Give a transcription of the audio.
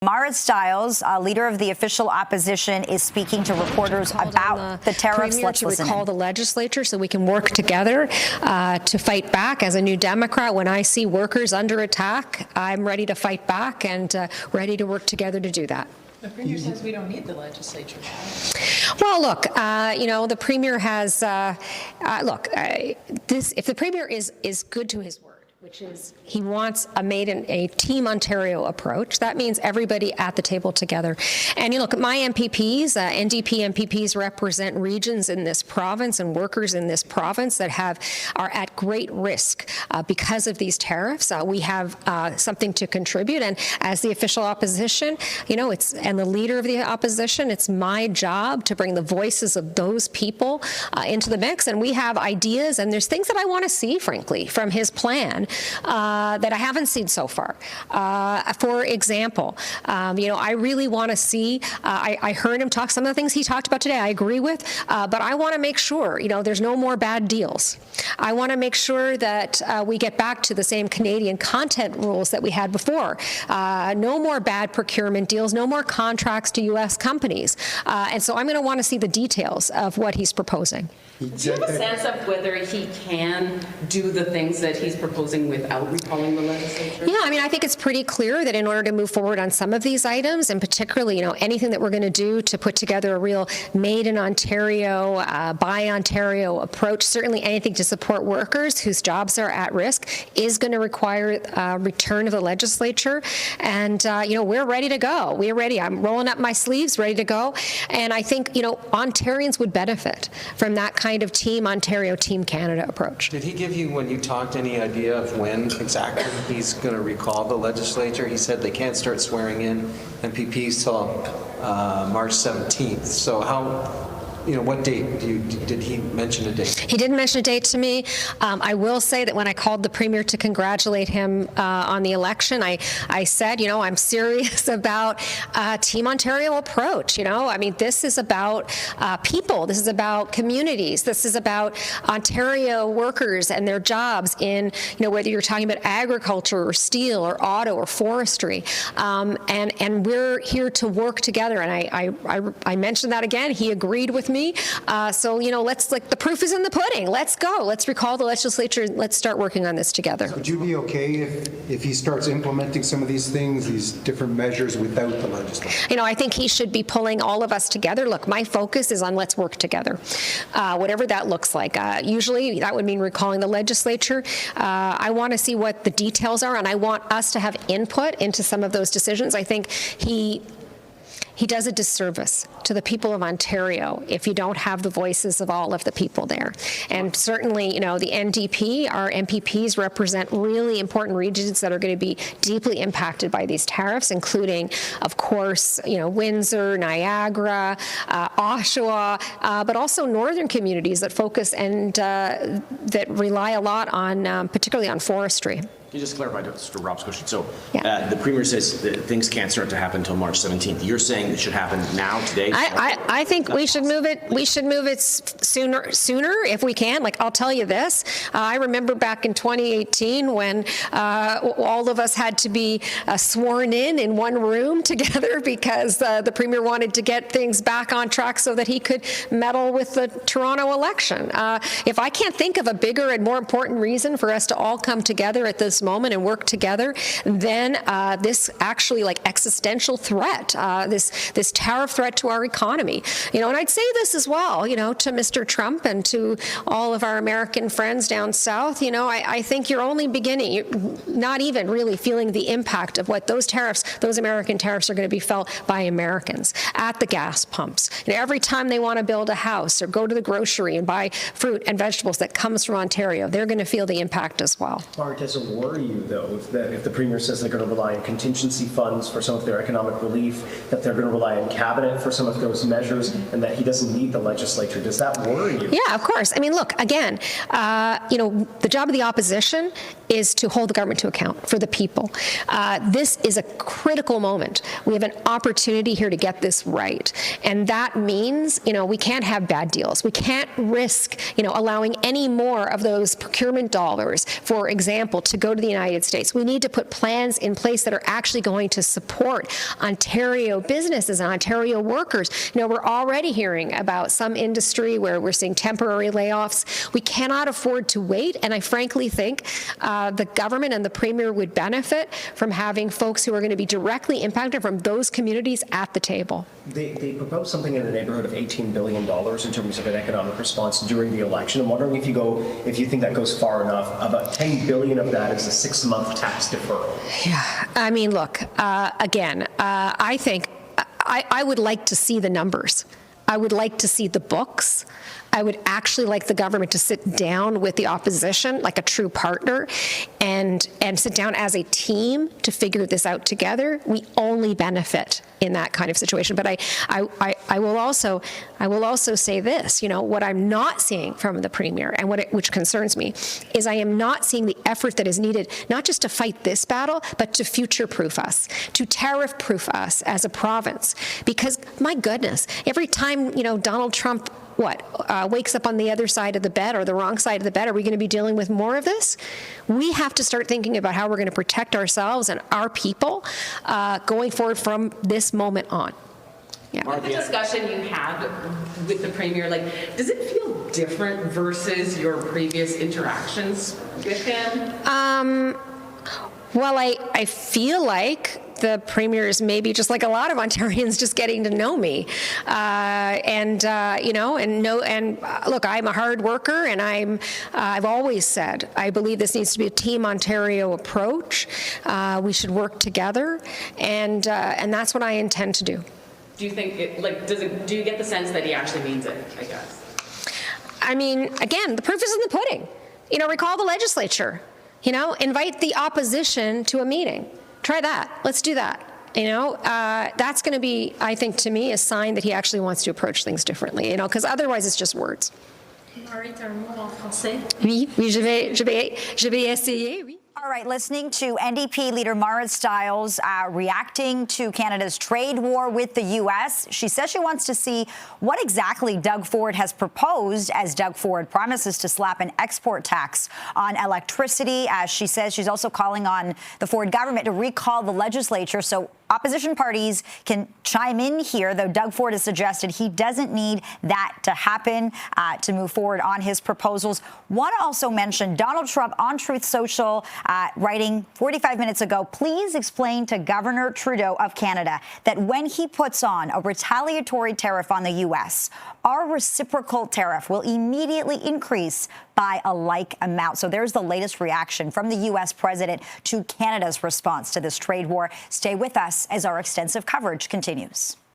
Marit Stiles, leader of the official opposition, is speaking to reporters about the tariffs. Let's listen in. Recall the legislature so we can work together to fight back. As a New Democrat, when I see workers under attack, I'm ready to fight back and ready to work together to do that. The Premier says we don't need the legislature. Well, look, the Premier has, if the Premier is good to his word, which is he wants a Team Ontario approach. That means everybody at the table together. And you look at my MPPs, NDP MPPs represent regions in this province and workers in this province that are at great risk because of these tariffs. We have something to contribute, and as the official opposition, and the leader of the opposition, it's my job to bring the voices of those people into the mix. And we have ideas, and there's things that I want to see, frankly, from his plan. That I haven't seen so far. For example, I really want to see, I heard him talk, some of the things he talked about today I agree with, but I want to make sure, there's no more bad deals. I want to make sure that we get back to the same Canadian content rules that we had before. No more bad procurement deals, no more contracts to U.S. companies. And so I'm going to want to see the details of what he's proposing. Do you have a sense of whether he can do the things that he's proposing without recalling the legislature? Yeah, I think it's pretty clear that in order to move forward on some of these items, and particularly, anything that we're going to do to put together a real made in Ontario, buy Ontario approach, certainly anything to support workers whose jobs are at risk is going to require return of the legislature. And, we're ready to go. We're ready. I'm rolling up my sleeves, ready to go. And I think, Ontarians would benefit from that kind of Team Ontario, Team Canada approach. Did he give you, when you talked, any idea of when exactly he's going to recall the legislature? He said they can't start swearing in MPPs till March 17th. So what date did he mention a date? He didn't mention a date to me. I will say that when I called the Premier to congratulate him on the election, I said, I'm serious about Team Ontario approach. This is about people. This is about communities. This is about Ontario workers and their jobs in, whether you're talking about agriculture or steel or auto or forestry. And we're here to work together. And I mentioned that again. He agreed with me. The proof is in the pudding. Let's go. Let's recall the legislature. Let's start working on this together. Would you be okay if he starts implementing some of these things, these different measures, without the legislature? I think he should be pulling all of us together. Look, my focus is on let's work together, whatever that looks like. Usually that would mean recalling the legislature. I want to see what the details are, and I want us to have input into some of those decisions. I think he does a disservice to the people of Ontario if you don't have the voices of all of the people there. And certainly, the NDP, our MPPs represent really important regions that are going to be deeply impacted by these tariffs, including, of course, Windsor, Niagara, Oshawa, but also northern communities that focus and that rely a lot on, particularly on forestry. Can you just clarify, Mr. Rob's question? So the Premier says that things can't start to happen until March 17th. You're saying it should happen now, today? I think we should move it. We should move it sooner if we can. I'll tell you this. I remember back in 2018 when all of us had to be sworn in one room together because the Premier wanted to get things back on track so that he could meddle with the Toronto election. If I can't think of a bigger and more important reason for us to all come together at this moment and work together, then this actually existential threat, this tariff threat to our economy. And I'd say this as well, to Mr. Trump and to all of our American friends down south. I think you're only beginning, you're not even really feeling the impact of what those American tariffs are going to be felt by Americans at the gas pumps. Every time they want to build a house or go to the grocery and buy fruit and vegetables that comes from Ontario, they're going to feel the impact as well. Marit, does it worry you, though, if the Premier says they're going to rely on contingency funds for some of their economic relief, that they're going to rely on Cabinet for some of those measures, and that he doesn't need the legislature? Does that worry you? Yeah, of course. Look, again, the job of the opposition is to hold the government to account for the people. This is a critical moment. We have an opportunity here to get this right. And that means, we can't have bad deals. We can't risk, allowing any more of those procurement dollars, for example, to go to to the United States. We need to put plans in place that are actually going to support Ontario businesses and Ontario workers. You know, we're already hearing about some industry where we're seeing temporary layoffs. We cannot afford to wait, and I frankly think the government and the Premier would benefit from having folks who are going to be directly impacted from those communities at the table. They proposed something in the neighborhood of $18 billion in terms of an economic response during the election. I'm wondering if you think that goes far enough. About $10 billion of that is a 6-month tax deferral. Yeah, I mean, look, again, I think I would like to see the numbers. I would like to see the books. I would actually like the government to sit down with the opposition like a true partner and sit down as a team to figure this out together. We only benefit in that kind of situation. But I will also say this, you know, what I'm not seeing from the Premier and which concerns me is I am not seeing the effort that is needed, not just to fight this battle, but to future-proof us, to tariff-proof us as a province. Because my goodness, every time, you know, Donald Trump wakes up on the other side of the bed or the wrong side of the bed, are we going to be dealing with more of this? We have to start thinking about how we're going to protect ourselves and our people going forward from this moment on. Yeah. The discussion you had with the Premier, like, does it feel different versus your previous interactions with him? Well, I feel like the Premier is maybe just like a lot of Ontarians just getting to know me. Look, I'm a hard worker, and I've always said I believe this needs to be a Team Ontario approach. We should work together, and that's what I intend to do. Do you think do you get the sense that he actually means it, I guess? I mean, again, the proof is in the pudding. You know, recall the legislature. You know, invite the opposition to a meeting. Try that. Let's do that. You know, that's going to be, I think, to me, a sign that he actually wants to approach things differently, you know, because otherwise it's just words. Marit, un mot en français? Oui, je vais essayer, oui. All right, listening to NDP leader Marit Stiles reacting to Canada's trade war with the U.S. She says she wants to see what exactly Doug Ford has proposed as Doug Ford promises to slap an export tax on electricity. As she says, she's also calling on the Ford government to recall the legislature so opposition parties can chime in here, though Doug Ford has suggested he doesn't need that to happen to move forward on his proposals. Want to also mention Donald Trump on Truth Social writing 45 minutes ago, please explain to Governor Trudeau of Canada that when he puts on a retaliatory tariff on the U.S., our reciprocal tariff will immediately increase by a like amount. So there's the latest reaction from the U.S. president to Canada's response to this trade war. Stay with us as our extensive coverage continues.